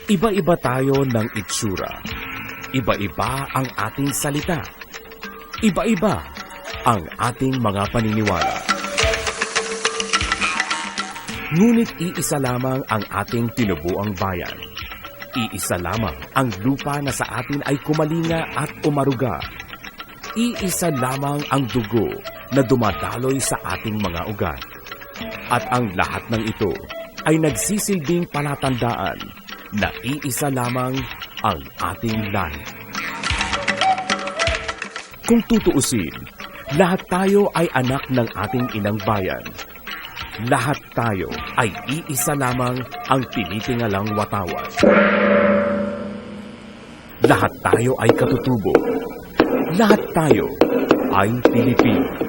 Iba-iba tayo ng itsura. Iba-iba ang ating salita. Iba-iba ang ating mga paniniwala. Ngunit iisa lamang ang ating tinubuang bayan. Iisa lamang ang lupa na sa atin ay kumalinga at umaruga. Iisa lamang ang dugo na dumadaloy sa ating mga ugat. At ang lahat ng ito ay nagsisilbing palatandaan na iisa lamang ang ating lahi. Kung tutuusin, lahat tayo ay anak ng ating inang bayan. Lahat tayo ay iisa lamang ang tinitingalang watawat. Lahat tayo ay katutubo. Lahat tayo ay Pilipino.